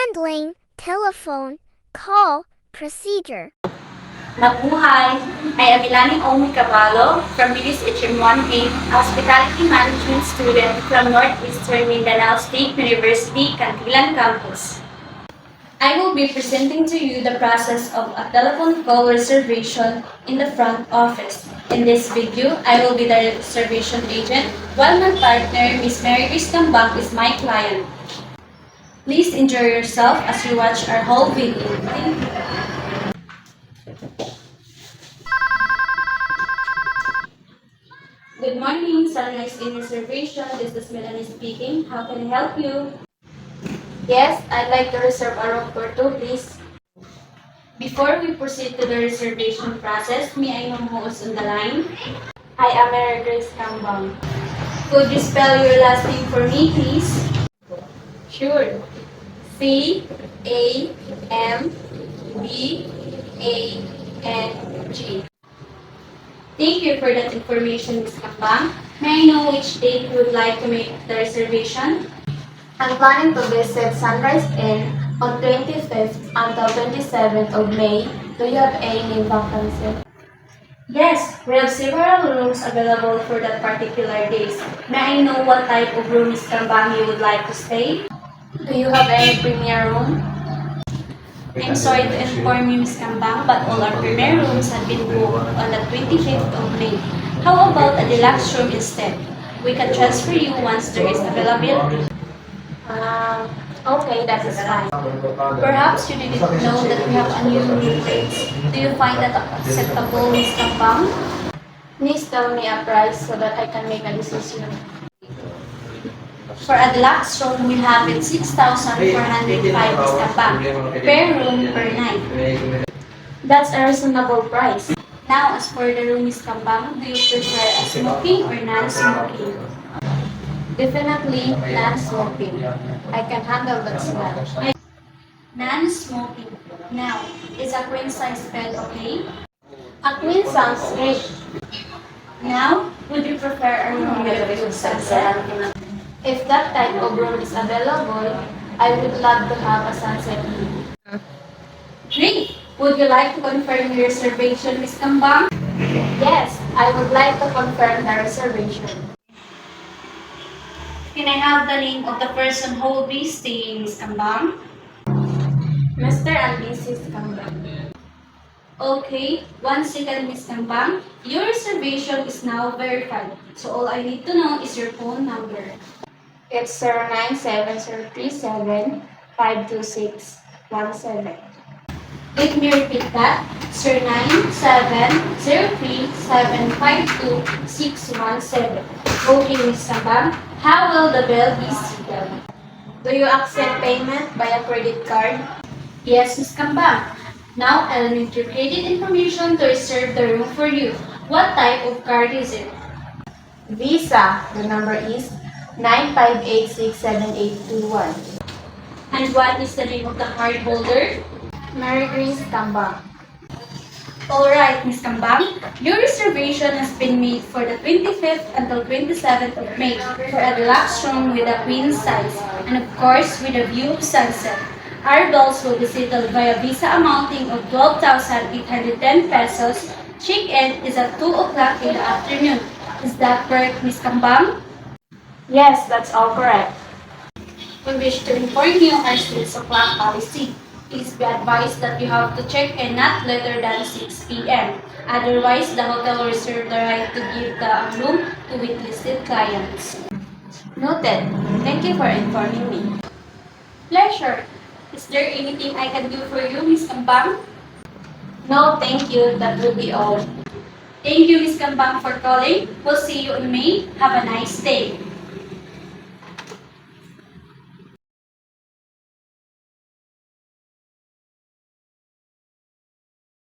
Handling, telephone, call, procedure. Mabuhay! I am Ilani Omi Cavallo from BSHM1A, Hospitality Management student from Northeastern Mindanao State University, Cantilan Campus. I will be presenting to you the process of a telephone call reservation in the front office. In this video, I will be the reservation agent, while my partner, Ms. Mary Grace Cambang, is my client. Please enjoy yourself as you watch our whole video. Thank you. Good morning, Sunrise Inn Reservation. This is Melanie speaking. How can I help you? Yes, I'd like to reserve a room for two, please. Before we proceed to the reservation process, may I know who is on the line? I am Mary Grace Cambang. Could you spell your last name for me, please? Sure. C-A-M-B-A-N-G. Thank you for that information, Ms. Cambang. May I know which date you would like to make the reservation? I'm planning to visit Sunrise Inn on 25th until 27th of May. Do you have any vacancy? Yes, we have several rooms available for that particular days. May I know what type of room, Ms. Cambang, you would like to stay? Do you have any premier room? I'm sorry to inform you, Ms. Cambang, but all our premier rooms have been booked on the 25th of May. How about a deluxe room instead? We can transfer you once there is availability. Okay, that is fine. Perhaps you didn't know that we have a new room rates. Do you find that acceptable, Ms. Cambang? Please tell me a price so that I can make a decision. For a deluxe room, we have it 6,405 Ms. Cambang per room per night. That's a reasonable price. Now, as for the room, Ms. Cambang, do you prefer a smoking or non-smoking? Definitely non-smoking. I can handle that smell. Non-smoking. Now, is a queen size bed okay? A queen sounds great. Now, would you prefer a room with a view of sunset? If that type of room is available, I would love to have a sunset view. Great! Would you like to confirm your reservation, Ms. Cambang? Yes, I would like to confirm the reservation. Can I have the name of the person who will be staying, Ms. Cambang? Mr. and Mrs. Cambang. Okay, one second, Ms. Cambang. Your reservation is now verified. So all I need to know is your phone number. It's 097037-52617. Let me repeat that. 097037521617. Okay, Ms. Cambang. How will the bill be seated? Do you accept payment by a credit card? Yes, Ms. Cambang. Now I'll need your credit information to reserve the room for you. What type of card is it? Visa. The number is 95867821. And what is the name of the card holder? Mary Grace Cambang. Alright, Ms. Cambang, your reservation has been made for the 25th until 27th of May for a deluxe room with a queen size and of course with a view of sunset. Our bills will be settled via Visa amounting of 12,810 pesos. Check-in is at 2 o'clock in the afternoon. Is that correct, Ms. Cambang? Yes, that's all correct. We wish to inform you our 6 o'clock policy. Please be advised that you have to check in not later than 6 p.m. Otherwise, the hotel will reserve the right to give the room to waitlisted clients. Noted. Thank you for informing me. Pleasure. Is there anything I can do for you, Ms. Cambang? No, thank you. That will be all. Thank you, Ms. Cambang, for calling. We'll see you in May. Have a nice day.